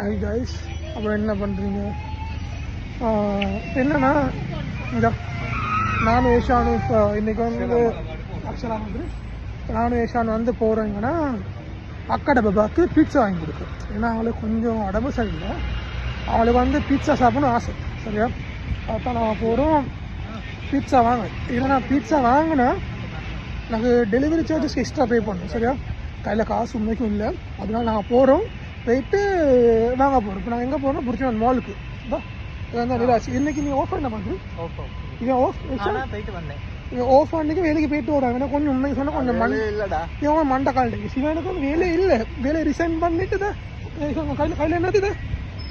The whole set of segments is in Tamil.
ஐ கைஸ், அப்புறம் என்ன பண்ணுறீங்க? என்னன்னா இந்த நானும் ஏஷானும் இப்போ இன்றைக்கி வந்து அக்ஷரா வந்து நானும் ஏஷான் வந்து போகிறேங்கன்னா அக்கடை பாபாவுக்கு பீட்சா வாங்கி கொடுக்கும். ஏன்னா அவங்களுக்கு கொஞ்சம் உடம்பு சரியில்லை, அவளுக்கு வந்து பீட்சா சாப்பிடணும் ஆசை. சரியா? அதான் நான் போகிறோம் பீட்சா வாங்க. ஏன்னா நான் பீட்சா வாங்கினா எனக்கு டெலிவரி சார்ஜஸ் எக்ஸ்ட்ரா பே பண்ணணும். சரியா? கையில் காசு உண்மைக்கும் இல்லை, அதனால நாங்கள் போகிறோம் போயிட்டு வாங்க போகிறோம். இப்போ நாங்கள் எங்கே போகிறோம்? புரிச்சுவன் மாலுக்கு. இதான் நிராச்சு. இன்றைக்கி நீங்கள் ஆஃப் என்ன பண்ணுறேன்? இவன் ஆஃப் போயிட்டு வந்தேன். இவன் ஆஃப் அன்றைக்கி வேலைக்கு போயிட்டு வராங்க. ஏன்னா கொஞ்சம் உண்மைக்கு சொன்னால் கொஞ்சம் இல்லைடா, இவன் மண்டை கால்ட்டு சிவனுக்கு வந்து வேலையே இல்லை. வேலையை ரிசைன் பண்ணிட்டு தான் கையில் என்னது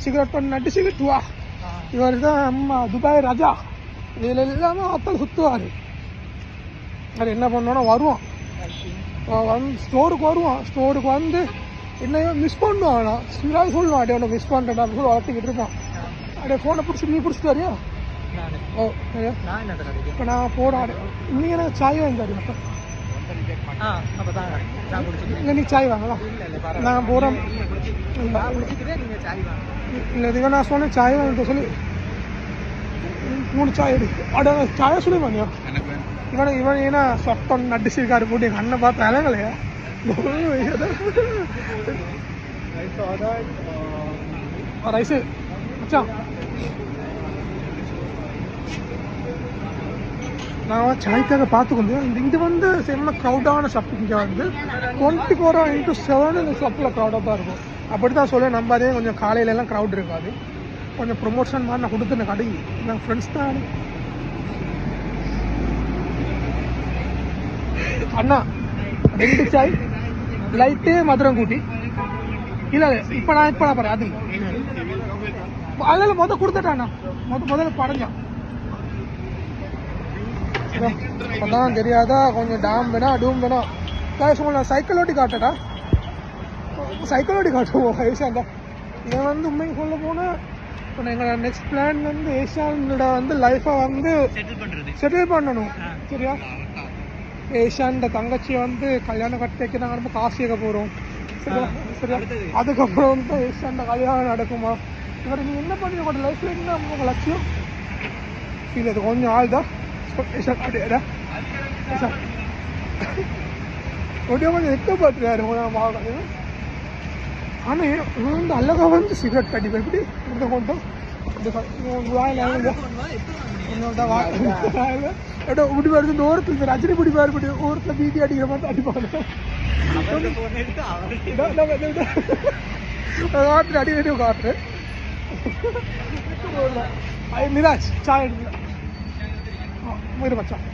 சிகரெட் பண்ணி நட்டு சிகரெட் வா. இவர் தான் அம்மா துபாய் ராஜா, வேலை இல்லாமல் ஆத்தல் சுற்றுவார். அது என்ன பண்ணோன்னா வருவான் வந்து ஸ்டோருக்கு வருவான். ஸ்டோருக்கு வந்து என்னையோ மிஸ் பண்ணுவான். நான் சொல்லுவான் அப்படியே ஒன்று மிஸ் பண்ணுறேன் அப்படின்னு சொல்லி வளர்த்துக்கிட்டு இருப்பான். அப்படியே ஃபோனை பிடிச்சி நீ பிடிச்சிட்டு வரியா? ஓ இப்போ நான் போகிறேன். நீங்கள் எனக்கு சாய் வாங்கி தரீங்க? இல்லை நீ சாய் வாங்கலாம். நான் போகிறேன். இல்லை இதுவே நான் சொன்னேன் சாய் வாங்கிட்ட சொல்லி 3 சாய் எடுக்கு. அட சாயை சொல்லி வாங்கியா? இவன் ஏன்னா சொட்டம் நடிச்சிருக்காரு போட்டு எங்கள் அண்ணன் பார்த்து அழகலையா ரைஸு மச்சான். நான் சாய்க்காக பார்த்துக்கொண்டேன். இது வந்து செம்ம க்ரௌடான ஷாப். இங்கே வந்து 24/7 இந்த ஷாப்பில் க்ரௌடாக தான் இருக்கும். அப்படி தான் சொல்ல நம்பாதே. கொஞ்சம் காலையிலலாம் க்ரௌட் இருக்காது. கொஞ்சம் ப்ரொமோஷன் மாதிரி நான் கொடுத்துருந்தேன் கடைக்கு. என் ஃப்ரெண்ட்ஸ் தான் அண்ணா 2 சாய் லைட்டு மதுரம் கூட்டி. இல்லை இப்போ நான் பாரு அது அதில் கொடுத்துட்டாண்ணா. முதல்ல படைஞ்சான் அதான் தெரியாதா. கொஞ்சம் டாம் வேணா டூம் வேணா நான் சைக்கிள் ஓட்டி காட்டடா. சைக்கிள் ஓட்டி காட்டுவோம் ஏஷான். இதை வந்து உண்மைக்கு சொல்ல போனால் இப்போ எங்களோட நெக்ஸ்ட் பிளான் வந்து ஏஷானோட வந்து லைஃப்பை வந்து செட்டில் பண்ணணும். சரியா? ஏஷான்ட தங்கச்சியை வந்து கல்யாணம் கட்டி வைக்க நாங்கள் ரொம்ப காசு கேட்க போகிறோம். சரியா? சரியா? அதுக்கப்புறம் வந்து ஏஷான்ட கல்யாணம் நடக்குமா? இவர் நீங்கள் என்ன பண்ணி உங்களோட லைஃப்ல என்ன உங்கள் லட்சியம்? இல்லை அது கொஞ்சம் ஆள் தான் அப்படியாடா கொஞ்சம் எக்க பார்த்துருக்காரு மாவட்டம். ஆனால் வந்து அழகா வந்து சிகரெட் கட்டிப்பேன். எப்படி இந்த கொண்டோம் இப்படி வருது. இந்த ஓரத்தில் ரஜினி பிடிப்பாரு, இப்படி ஓரத்தில் பீதி அடிக்கிற மாதிரி அடிப்பாங்க. காட்டுற அடி வேண்டிய காட்டுரு. நிராஜ் சாய் முயறு மச்சான்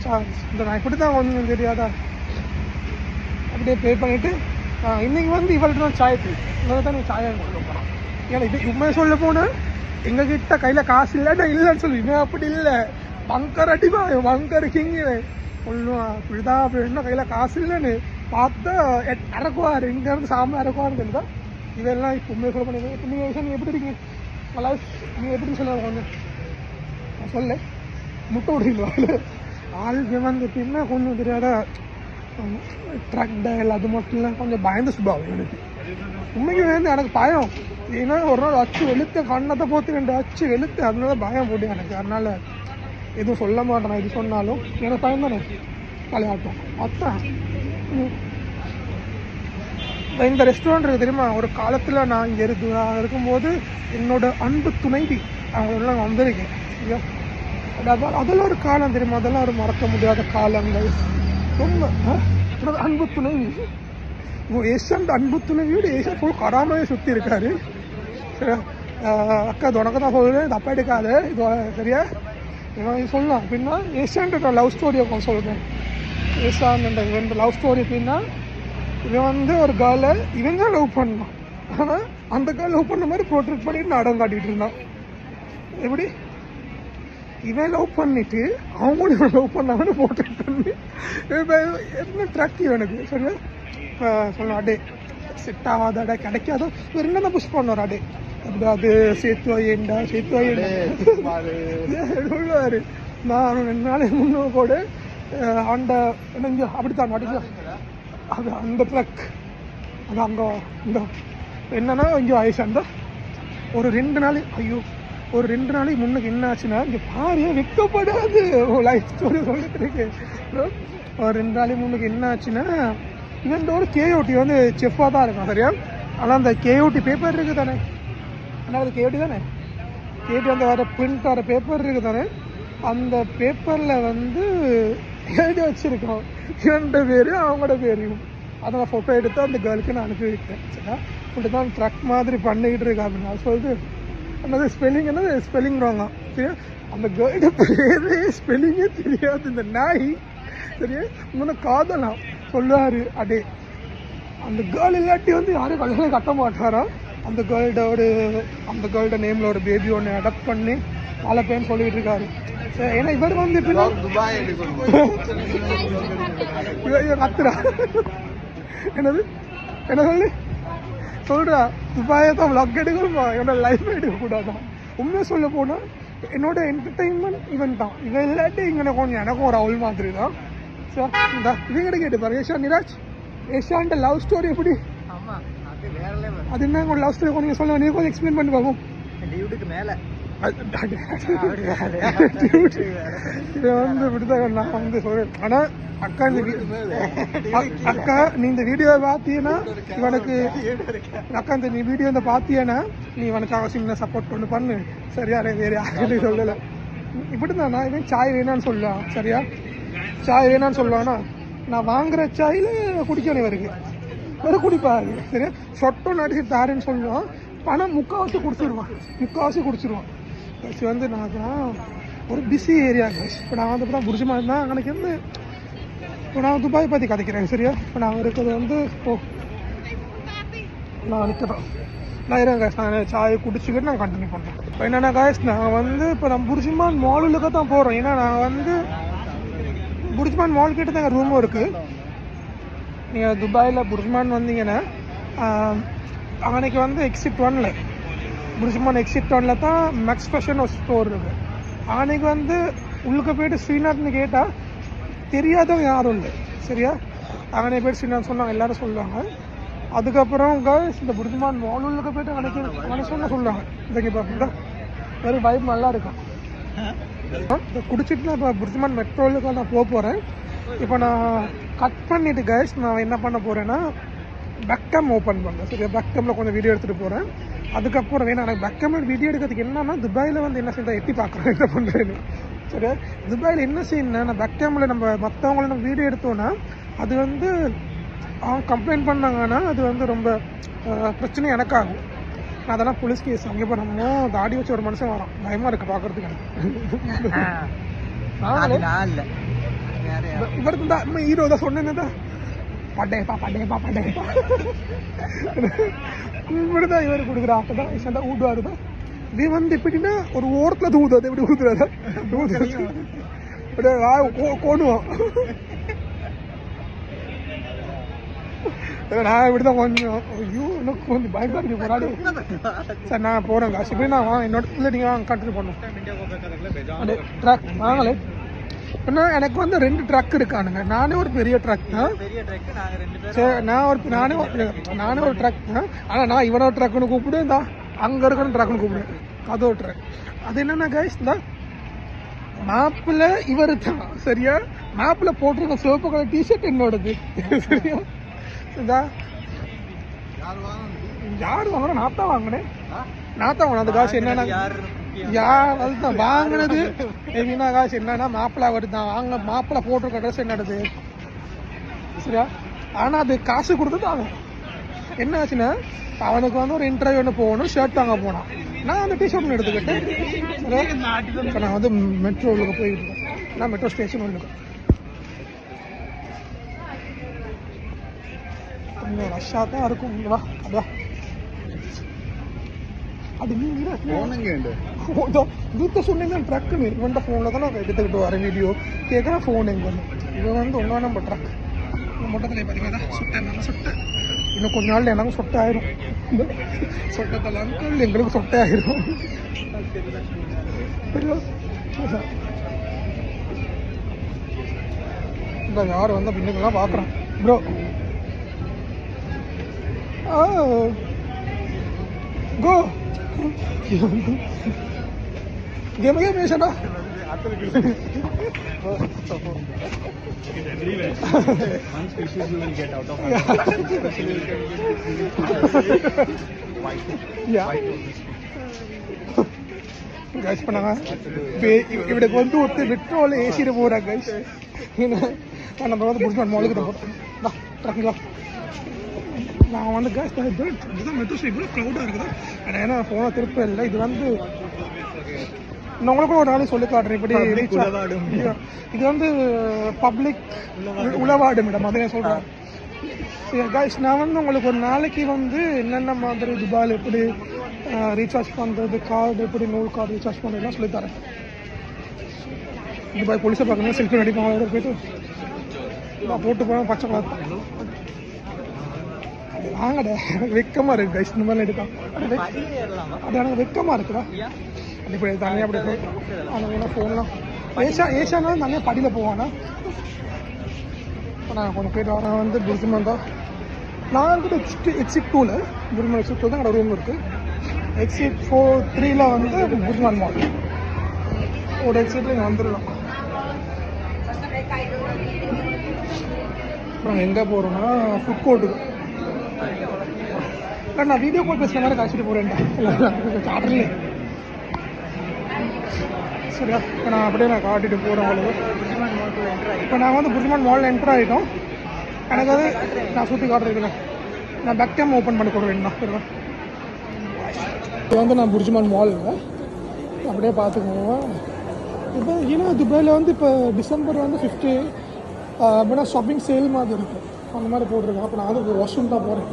சாய். இந்த நான் இப்படி தான் கொஞ்சம் தெரியாதா அப்படியே பே பண்ணிவிட்டு இன்னைக்கு வந்து இவள்கிட்ட தான் சாய் தான் நீ சாயை கொண்டு போகிறான். ஏன்னா இது உண்மையை சொல்ல போனால் எங்ககிட்ட கையில் காசு இல்லைன்னா இல்லைன்னு சொல்லுவீங்க. அப்படி இல்லை, பங்கர் அடிப்பா பங்கர் கிங்க சொல்லுவான். இப்படிதான் அப்படி என்ன கையில் காசு இல்லைன்னு பார்த்தா இறக்குவார். இங்கேருந்து சாமான் இறக்குவான்னு தெரியுதா. இதெல்லாம் இப்போ உண்மையை சொல்ல பண்ணி. இப்போ நீங்கள் விஷயம் எப்படி இருக்கீங்க? லைஃப் நீங்கள் எப்படி சொல்லுவாங்க? கொஞ்சம் சொல்ல முட்டை விடுறீங்களா? ஆள் வந்து எப்படின்னா கொஞ்சம் தெரியாத ட்ரக் டயல் அது மட்டும் இல்லை, கொஞ்சம் பயந்த சுபாவம் எனக்கு. உண்மைக்கு வந்து எனக்கு பயம். ஏன்னா ஒரு நாள் அச்சு வெளுத்து கண்ணத்தை போட்டு 2 அச்சு வெளுத்து அதனால பயம் போட்டு எனக்கு. அதனால எதுவும் சொல்ல மாட்டேன். நான் இது சொன்னாலும் எனக்கு பயம் தானே விளையாட்டும். அதான் இந்த ரெஸ்டாரண்ட் இருக்குது தெரியுமா? ஒரு காலத்தில் நான் இங்கே இருக்கும்போது என்னோட அன்பு துணைவி அவங்களெல்லாம் வந்திருக்கேன். அதெல்லாம் ஒரு காலம் தெரியுமா? அதெல்லாம் ஒரு மறக்க முடியாத காலங்கள். ரொம்ப அன்பு துணைவி ஏஷியன் அன்பு துணைவியோட ஏஷியன் ஃபுல் கராமையை சுற்றி இருக்காரு. அக்கா இது உனக்கு தான் சொல்லுறேன், தப்பா எடுக்காது இது. சரியா? இது சொல்லலாம். அப்படின்னா ஏஷியன்ட்ட லவ் ஸ்டோரியை கொஞ்சம் சொல்கிறேன். ASEAN 2 love story. அப்படின்னா இவன் வந்து ஒரு கேர்ளை இவன் தான் லவ் பண்ணான். ஆனால் அந்த கேர்ள் லவ் பண்ண மாதிரி ப்ரோட்ரேட் பண்ணிட்டு நாடகம் காட்டிகிட்டு இருந்தான். எப்படி இவன் லவ் பண்ணிட்டு அவங்களும் இவன் லவ் பண்ணாங்கன்னு ப்ரோட்ரேட் பண்ணி என்ன ட்ரக் இவனுக்கு. சரியா? சொல்லலாம் அடே செட் ஆகாதடா கிடைக்காதோ இவர் என்ன தான் புஷ் பண்ணுவார். அடே அப்படி அது சேர்த்து வையண்டா சேர்த்து வையண்டா சொல்லுவார். நான் 2 நாளைக்கு முன்னே கூட அந்த என்னங்க அப்படித்தான் அடிக்க அது அந்த ட்ரக் அது அங்கே இந்த என்னன்னா இங்கே ஆயிஷான் தான் ஒரு 2 நாள் ஐயோ ஒரு 2 நாளைக்கு முன்னுக்கு என்ன ஆச்சுன்னா இங்கே பாரு வெக்கப்படாது லைஃப் ஸ்டோரி சொல்லிட்டு இருக்கு. ஒரு 2 நாளைக்கு முன்னுக்கு என்ன ஆச்சுன்னா இவன் ஒரு கேஓடி வந்து செஃப்பாக தான் இருக்கும் சரியா. ஆனால் அந்த கேஓடி பேப்பர் இருக்குது தானே, ஆனால் அது கேஓடி தானே, கேஓடி வந்து வர பிரிண்ட் வர பேப்பர் இருக்குது தானே, அந்த பேப்பரில் வந்து எழுதி வச்சுருக்கோம் 2 பேர் அவங்களோட பேரையும். அதை நான் ஃபோட்டோ எடுத்து அந்த கேர்ளுக்கு நான் அனுப்பி வைக்கிறேன் சரியா. இப்படி தான் ட்ரக் மாதிரி பண்ணிக்கிட்டு இருக்கா அப்படின்னு நான் சொல்லிட்டு என்னது ஸ்பெல்லிங் ராங்கா சரியா. அந்த கேர்ளோட பேரே ஸ்பெல்லிங்கே தெரியாது இந்த நாய் சரியா. இன்னொன்று காதலாம் சொல்லுவார் அடே அந்த கேர்ள் இல்லாட்டி வந்து யாரும் கல்யாணம் கட்ட மாட்டாரா. அந்த கேர்ளோட நேமில் ஒரு பேபி ஒன்று அடாப்ட் பண்ணி வளர்ப்பேன்னு சொல்லிட்டு இருக்காரு. ஏன்னா இவர் வந்து கத்துறா என்னது என்ன சொல்றா துபாயை தான் விளாக் எடுக்கணுமா, என்னோட லைஃப் எடுக்கக்கூடாதான். உண்மையாக சொல்ல போனால் என்னோட என்டர்டெயின்மெண்ட் இவன் தான். இவன் இல்லாட்டி இங்கே கொஞ்சம் எனக்கும் ஒரு அவள் மாதிரி தான். சார் இந்த இவங்கிட்ட கேட்டு பாருங்க ஏஷான் நிராஜ் ஏஷான்ட்ட லவ் ஸ்டோரி எப்படி அது என்ன உங்க லவ் ஸ்டோரி கொஞ்சம் சொல்லுங்க, நீ கொஞ்சம் எக்ஸ்பிளைன் பண்ணி பார்ப்போம். மேலே வந்து இப்படிதான் நான் வந்து சொல்றேன். ஆனா அக்கா அக்கா நீ இந்த வீடியோவை பார்த்தீங்கன்னா இவனுக்கு அக்கா இந்த நீ வீடியோ இந்த பார்த்தீங்கன்னா நீ இவனுக்கு அவசியம் சப்போர்ட் பண்ணு பண்ணு சரியா. வேற யாருக்கிட்டையும் சொல்லலை. இப்படிதான் நான் இவன் சாய் வேணான்னு சொல்லலாம் சரியா. சாய் வேணான்னு சொல்லுவானா நான் வாங்குற சாயில் குடிக்கணும் இவருக்கு வேறு குடிப்பாரு சரியா. சொட்டம் அடிச்சு தாருன்னு சொல்லுவான், பணம் முக்கால்வாசி குடிச்சிருவான். வந்து நான் ஒரு பிஸி ஏரியா கேஸ். இப்போ நான் வந்து இப்போ தான் புரிஜுமா இருந்தால் எனக்கு வந்து இப்போ நான் துபாய் பற்றி கதைக்கிறேன் சரியா. இப்போ நான் இருக்கிறது வந்து நான் நிற்கிறேன் நான் இருங்க நான் சாயை குடிச்சுக்கிட்டு நான் கண்டினியூ பண்ணுறேன். இப்போ என்னென்ன காய்ஸ் நான் வந்து இப்போ நான் புரிஜுமான் மாலுக்கு தான் போகிறோம். ஏன்னா நான் வந்து புரிஜ்மான் மால் கிட்ட தான் எங்கள் ரூமும் இருக்குது. நீங்கள் துபாயில் புரிஜ்மான் வந்தீங்கன்னா அன்னைக்கு வந்து எக்ஸிட் 1ல் புரிஜ்மான் எக்ஸிட் 1ல் தான் மேக்ஸ் ஃபேஷன் ஒரு ஸ்டோர் இருக்குது. அன்னைக்கு வந்து உள்ளுக்கு போய்ட்டு ஸ்ரீநாத்னு கேட்டால் தெரியாதவங்க யாரும் இல்லை சரியா. அங்கே போய்ட்டு ஸ்ரீநாத் சொன்னாங்க எல்லாரும் சொல்லுவாங்க. அதுக்கப்புறம் கேர்ள்ஸ் இந்த புரிஜ்மான் மால் உள்ளுக்கு போய்ட்டு அன்னைக்கு சொல்லுவாங்க இங்கே பார்ப்பீங்களா வேறு வைப் நல்லா இருக்கும். இப்போ குடிச்சிட்டு நான் இப்போ புரிஜ்மான் மெட்ரோலுக்கு நான் போகிறேன். இப்போ நான் கட் பண்ணிவிட்டு கைஸ் நான் என்ன பண்ண போகிறேன்னா பேக்கேம் ஓப்பன் பண்ணுறேன் சரியா. பேக்கேமில் கொஞ்சம் வீடியோ எடுத்துகிட்டு போகிறேன். அதுக்கப்புறம் வேணா எனக்கு பேக்கேமில் வீடியோ எடுக்கிறதுக்கு என்னன்னா துபாயில் வந்து என்ன செய்ய எட்டி பார்க்குறேன் என்ன பண்ணுறேன்னு சரியா. துபாயில் என்ன செய்யணும்னா நான் பேக்கேமில் நம்ம மற்றவங்கள நம்ம வீடியோ எடுத்தோன்னா அது வந்து அவங்க கம்ப்ளைண்ட் பண்ணாங்கன்னா அது வந்து ரொம்ப பிரச்சனை எனக்காகும். நான் அதெல்லாம் போலீஸ் கேஸ் அங்கே இப்போ நம்ம தாடி வச்சு ஒரு மனுஷன் வரோம் பயமாக இருக்குது பார்க்குறதுக்கு. இவருக்கு தான் நம்ம ஹீரோ தான் சொன்னேன் பட்டேப்பா இப்படிதான் இவர் கொடுக்குற ஆட்டை தான் ஊடுவாரு தான். இது வந்து எப்படின்னா ஒரு ஓரத்தில் ஊதுவது எப்படி ஊதுறாரு கோணுவோம். நான் இப்படிதான் கொஞ்சம் ஐயோ எனக்கு கொஞ்சம் பயமா இருக்கு போராடி சார். நான் போறேன் காசு இப்படி நான் என்னோட இல்லை நீங்கள் கண்டினியூ பண்ணுவோம் ட்ரக் வாங்கலை. ஏன்னா எனக்கு வந்து 2 ட்ரக் இருக்கானுங்க. நானே ஒரு பெரிய ட்ரக் தான் சரி. நானே ஒரு ட்ரக் தான். ஆனால் நான் இவனோட ட்ரக்குன்னு கூப்பிடுவேன் தான் அங்கே இருக்கணும் ட்ரக்குன்னு கூப்பிடுவேன். அது ஒரு ட்ரக். அது என்னென்னா கைஸ் இந்த மேப்பில் இவர் தான் சரியா. மேப்பில் போட்டிருக்க சிவப்பு கலர் டிஷர்ட் என்னோடது சரியா. இதான் யார் வாங்கினா நான் தான் வாங்கினேன் அந்த காசு என்னன்னா யார் அதுதான் வாங்கினது எப்படின்னா காசு என்னன்னா மாப்பிள்ளை வருதான் வாங்க மாப்பிள்ளை போட்டிருக்க ட்ரெஸ் என்னது சரியா. ஆனால் அது காசு கொடுத்துட்டு அவன் என்ன ஆச்சுன்னா அவனுக்கு வந்து ஒரு இன்டர்வியூ ஒன்று போகணும் ஷர்ட் வாங்க போனான். நான் அந்த டிஷர்ட் ஒன்று எடுத்துக்கிட்டேன். இப்போ நான் வந்து மெட்ரோவுக்கு போயிட்டு இருக்கேன். நான் மெட்ரோ ஸ்டேஷன் ஒன்று கொஞ்சம் ரஷ்ஷாக தான் இருக்கும். வா அதான் அது வீட்டை சொன்னீங்க ட்ரக்குன்னு இவன்ட்ட ஃபோனில் தான் நான் எடுத்துக்கிட்டு வரேன் வீடியோ கேட்குறேன். ஃபோன் எங்கே வந்து இவன் வந்து ஒன்றா நம்ம ட்ரக் மொட்டத்தில் பார்த்தீங்கன்னா சொட்டேன் நல்லா சொட்டேன். இன்னும் கொஞ்ச நாள் எனக்கு சொட்டை ஆயிரும். சொட்டத்தில் அங்கிள் எங்களுக்கு சொட்டை ஆயிரும். இந்த யார் வந்து பின்னுக்கெல்லாம் பார்க்குறான் bro. Go. Game again, Meshana. One species you will get out of Yeah. Guys, பண்ணாங்க இவனுக்கு வந்து ஒருத்தர் பெட்ரோல் ஏசிட்டு போறா கைஸ். நம்ம வந்து புஷ்மன் மாலுக்கு தான் போறோம். ட்ரக்கிங்களா நான் வந்து கைஸ் இதுதான் மெட்ரோ ஸ்டேஷன் இவ்வளோ க்ரௌடாக இருக்குது. ஆனால் ஏன்னா போன திருப்பி இல்லை. இது வந்து நான் உங்களுக்கு ஒரு நாளைக்கு சொல்லி காட்டுறேன். இப்படி இது வந்து பப்ளிக் உளவாடும் இடம் அதை நான் சொல்கிறேன். கைஸ் நான் வந்து உங்களுக்கு ஒரு நாளைக்கு வந்து என்னென்ன மாதிரி துபாயில் எப்படி ரீசார்ஜ் பண்ணுறது, கார்டு எப்படி நூல் கார்டு ரீசார்ஜ் பண்ணுறதுலாம் சொல்லித்தரேன். துபாய் போலீஸை பார்க்கணும் செல்ஃபி நடிப்பாங்க போயிட்டு நான் போட்டு போவேன் பச்சை கலர் வாங்கடா வெக்கமாக இருக்குது கைஸ். இந்த மாதிரிலாம் எடுக்கலாம் அது எனக்கு வெக்கமாக இருக்குதா. இப்படி தனியாக அப்படி அங்கே ஃபோன்லாம் ஏஷானாலும் தனியாக படியில் போவானா. இப்போ நான் கொஞ்சம் போயிட்டு வரேன். வந்து புர்ஜுமான் தான் நான் வந்துட்டு எக்ஸிட் 2ல் புர்ஜுமான் எக்ஸிட் 2 தான் என்னோட ரூம் இருக்குது. எக்ஸிட் 4-3ல் வந்து புர்ஜுமான் மால் ஒரு எக்ஸிட்டில் இங்கே வந்துடலாம். அப்புறம் எங்கே போகிறோன்னா ஃபுட் கோர்ட்டுக்கு. இல்லை நான் வீடியோ கால் பேசுகிற மாதிரி காய்ச்சிட்டு போகிறேன்டா காட்டுறேன். சரியா இப்போ நான் அப்படியே நான் காட்டிட்டு போகிறேன் அவ்வளவு. இப்போ நான் வந்து புர்ஜுமான் மாலில் என்டர் ஆகிட்டோம். எனக்கு அது நான் சுற்றி காட்டுறேன். நான் பேக் கேம் ஓப்பன் பண்ணி கொடுக்குறேன். இப்போ வந்து நான் புர்ஜுமான் மாலில் அப்படியே பார்த்துக்கோங்க. இப்போ ஏன்னா துபாயில் வந்து இப்போ டிசம்பர் வந்து 50 அப்படின்னா ஷாப்பிங் சேல் மாதிரி இருக்குது. அந்த மாதிரி போட்டிருக்கேன். அப்போ நான் வந்து வாஷ்ரூம் தான் போகிறேன்.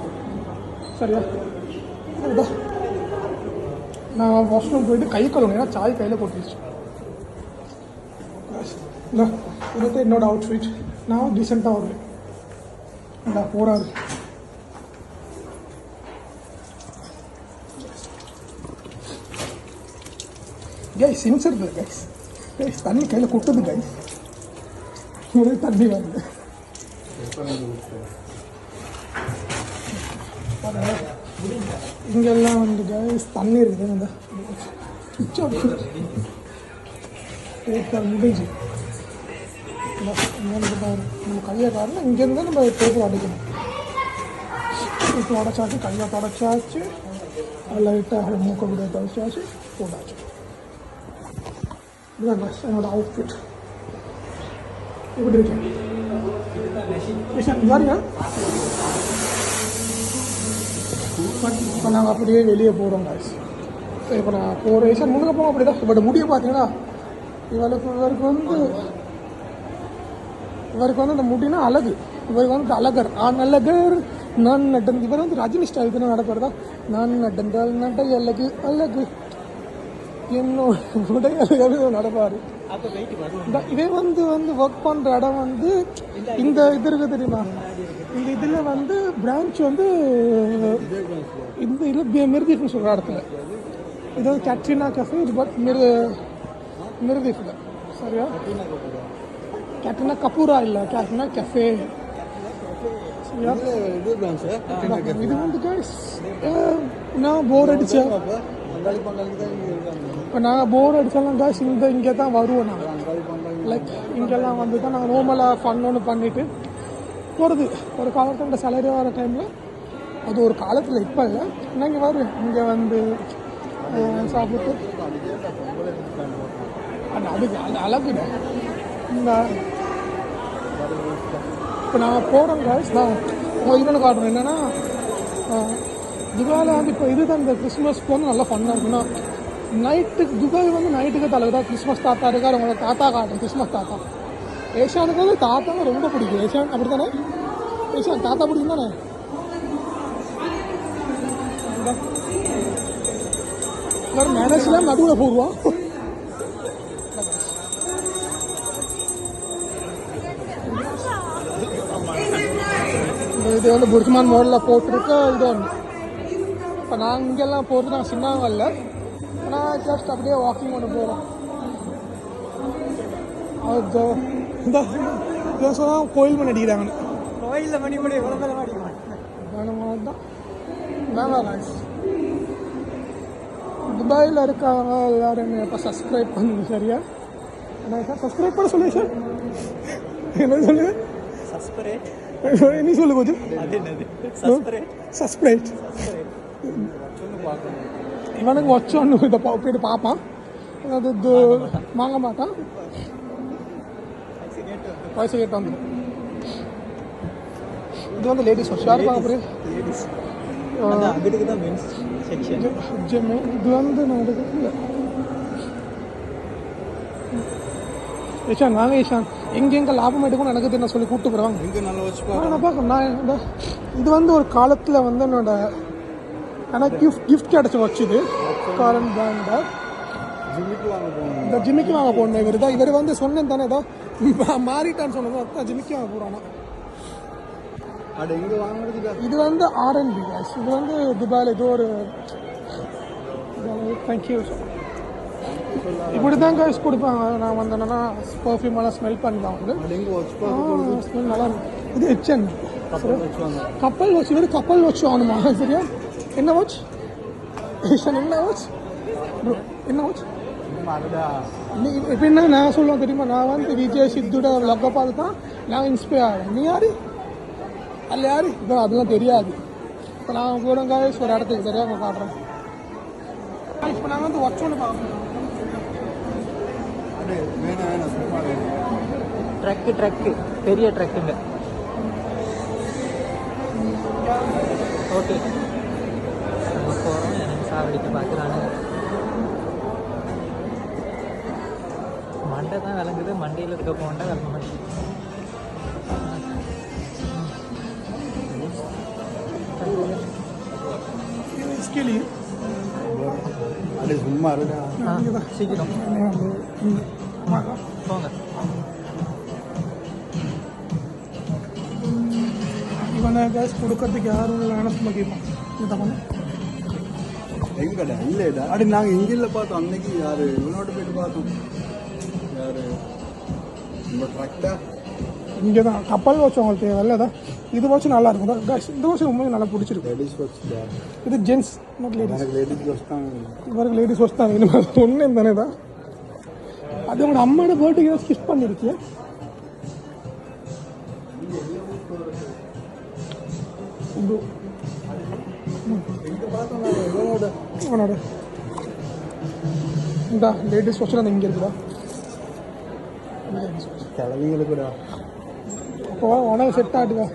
சரியா அதுதான் நான் வாஷ்ரூம் போயிட்டு கை கழுவணும். ஏன்னா சாய் கையில் கொட்டிடுச்சு. இது என்னோட அவுட்ஃபிட். நான் டீசெண்டாக வருவேன். நல்லா போகிறாரு. கைஸ் சின்சர் கைஸ் கைஸ் தண்ணி கையில் கொட்டுது கைஸ். ஒரே தண்ணி வருது. இங்கெல்லாம் வந்து கைஸ் தண்ணி இருக்குது. அந்த முடிஞ்சு நம்ம கையை காரணம் இங்கேருந்து நம்ம பேப்பர் அடிக்கணும். இப்போ உடச்சாச்சு, கையை தொடச்சாச்சு, லைட்டாக மூக்க கூட தொடச்சாச்சு, போட்டாச்சு. இதுதான் கைஸ் என்னோட அவுட்ஃபிட். எப்படி இருக்கேன் பாருங்க. இப்போ நாங்கள் அப்படியே வெளியே போகிறோம் கைஸ். இப்போ நான் போகிற விஷயம் முன்னுக்கு போவோம் அப்படி தான். பட் முடிய பார்த்தீங்கன்னா இவருக்கு வந்து அந்த முடினா அழகு. இவருக்கு வந்து அழகர் அழகர் நான் நடந்து. இவர் வந்து ரஜினி ஸ்டைல் தானே நடக்கிறதா. நான் நடந்தால் நடை அழகு அழகு என்னோட உடை அழகாக நடப்பார். இதே வந்து ஒர்க் பண்ணுற இடம் வந்து இந்த இது இருக்குது தெரியுமா. இந்த இதில் வந்து பிரான்ச் வந்து இந்த இதில் மிருதீஃப்னு சொல்கிற இடத்துல. இது வந்து கேட்ரினா கஃபே. இது பட் மிருதீஃபில். சரியா கேட்ரினா கபூரா இல்லை கேட்ரினா கஃபே. சரியா இது வந்து கைஸ் நான் போர் அடித்தேன். இப்போ நாங்கள் போர் அடித்தாலும் கைஸ் இங்கே தான் வருவோம். நாங்கள் லைக் இங்கெல்லாம் வந்து தான் நாங்கள் நார்மலாக ஃபன் ஒன்று பண்ணிவிட்டு போகிறது. ஒரு காலத்தில் சேலரி வர டைமில் அது ஒரு காலத்தில் இப்போ இல்லை. நான் இங்கே வருவேன். இங்கே வந்து சாப்பிட்டு அதுக்கு அது அழகுடா. இந்த இப்போ நான் போகிறோம் கைஸ். நான் இன்னொன்று காட்டுறேன் என்னென்னா துபாயில் வந்து இப்போ இதுதான் இந்த கிறிஸ்மஸ்க்கு வந்து நல்லா ஃபன்னாக இருக்குன்னா நைட்டுக்கு துபாய் வந்து நைட்டுக்கு தலைவர் கிறிஸ்மஸ் தாத்தா இருக்கார். உங்களோட தாத்தா காட்டும் கிறிஸ்மஸ் தாத்தா. ஏஷானுக்கு வந்து தாத்தாங்க ரொம்ப பிடிக்கும். ஏஷான் அப்படி தானே ஏஷான் தாத்தா பிடிக்கும் தானே. மேனேஜ்லாம் நடுவில் போடுவான். இது வந்து புர்ஜுமான் மாலில் போட்டிருக்க இது ஒன்று. இப்போ நான் இங்கெல்லாம் போகிறது நான் சின்னவங்கல்ல. ஆனால் ஜஸ்ட் அப்படியே வாக்கிங் ஒன்று போகிறோம். அது இந்த சொன்னால் கோயில் மணி அடிக்கிறாங்கன்னு. கோயிலில் மணி கூட எவ்வளோ பேர் அடிக்கிறாங்க. தான் வேணாம் காய்ஸ். துபாயில் இருக்காங்க எல்லாரும் இப்போ சப்ஸ்கிரைப் பண்ணுங்க சரியா? என்ன சார் சப்ஸ்கிரைப் பண்ண சொல்லுங்க சார். என்ன சொல்லுங்க? சஸ்பரேட். என்ன சொல்லு கொஞ்சம்? அது என்னது? சஸ்பரேட். சப்ஸ்கிரைப். இவனுக்கு வச்சோன்னு இதை போயிட்டு பார்ப்பான். அது வாங்க மாட்டான். பைசா கேட்டு வந்து இது வந்து லேடிஸ் வாட்ச் யாரு பார்க்க போகிறேன்? லேடிஸ். அங்கிட்டு தான் மென்ஸ் செக்ஷன். ஜிம்மு இது வந்து நான் எடுக்கல. ஈஷான் வாங்க ஈஷான். எங்கெங்கே லாபம் எடுக்கணும்னு எனக்கு தெரியும் சொல்லி கூப்பிட்டு போகிறாங்க. எங்கே நல்லா வச்சு நான் பார்க்க நான் இது வந்து ஒரு காலத்தில் வந்து என்னோட ஆனால் கிஃப்ட் கிடச்சி வச்சுது காரன் பிராண்டை. ஜிம்மிக்கு வாங்க போகணும். இந்த ஜிம்மிக்கு வாங்க போகணும். இவர் தான் இவர் வந்து சொன்னேன் தானே ஏதோ மாறிட்டான்னு சொன்னது அதான் ஜிம்மிக்கு வாங்க போகிறானா. அது எங்கே வாங்குறதுக்கா? இது வந்து R&B கேஸ். இது வந்து துபாயில் இது ஒரு தேங்க்யூ. இப்படி தான் கேஸ் கொடுப்பாங்க. நான் வந்து என்னன்னா பர்ஃப்யூம் எல்லாம் ஸ்மெல் பண்ணலாம் வந்து ஸ்மெல் நல்லா இருக்கும். இது HN கப்பல் வாட்ச். இவர் கப்பல் வாட்ச் வாங்கணுமா? சரியா? என்ன வாட்ச்? என்ன வாட்ச் என்ன வாட்ச்? இப்போ என்ன நான் சொல்லுவேன் தெரியுமா? நான் வந்து விஜய் சித்தோட விளக்க பார்த்து தான் நான் இன்ஸ்பயர் ஆகிறேன். நீ யாரு அல்ல யாரு இப்போ அதெல்லாம் தெரியாது. இப்போ நான் கூட காய்ஸ் ஒரு இடத்துக்கு சரியாக நான் காட்டுறேன். இப்போ நாங்கள் வந்து வாட்ச் ஒன்று பார்க்கணும். ட்ரக்கு பெரிய ட்ரக்குங்க. ஓகே நம்ம போகிறோம். எனக்கு சாவடிக்க பார்க்குறாங்க. மண்டை தான் விளங்குது. மண்டையில் இருக்க போண்டா விளங்க மாட்டேங்குது. அது சும்மா சீக்கிரம் போங்க. இவனை கேஸ் கொடுக்கறதுக்கு யாரும் இல்லை. சும்மா கேட்பான் இதை பண்ண எங்கடா இல்லைடா. அப்படி நாங்கள் இங்கே பார்த்தோம் அன்னைக்கு. யாரு இவனோட போயிட்டு பார்த்தோம். யாரு நம்ம ட்ரக்டா இங்கே தான் கப்பல் வாட்ச் அவங்களுக்கு தேவையில்ல. தான் இது வாட்ச் நல்லா இருக்கும் கேஸ். இந்த வாட்ச் உண்மையாக நல்லா பிடிச்சிருக்கு. லேடிஸ் வாட்ச் இது gents not ladies. Ladies watch தான். இவருக்கு லேடிஸ் வாட்ச் தான் வேணும். ஒன்று தானே தான். அது உங்களோட அம்மாவோட பர்த்டே ஏதாவது கிஃப்ட் பண்ணிருக்கியா? அவனோட இந்த லேடிஸ் வாட்சில் அந்த இங்கே இருக்குதா? கிளவிங்களுக்கு கூட அப்போ உனக்கு செட் ஆகிட்டுதா?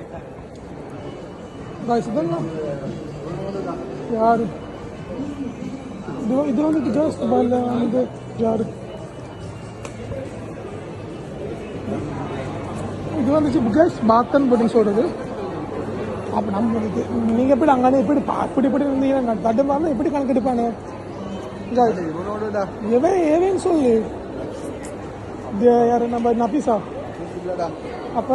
இதெல்லாம் யாரு இது வந்து ஜாஸ்ட் பாயில் வந்து யாரு இது வந்துச்சு கேஸ் பாத்தன் படி சொல்கிறது. அப்போ நம்ம நீங்கள் எப்படி அங்கே எப்படி இப்படி இருந்தீங்கன்னா தடுமாறினா எப்படி கணக்கெடுப்பானு எவன் சொல்லு. யாரு நம்ம நபீஸா? அப்போ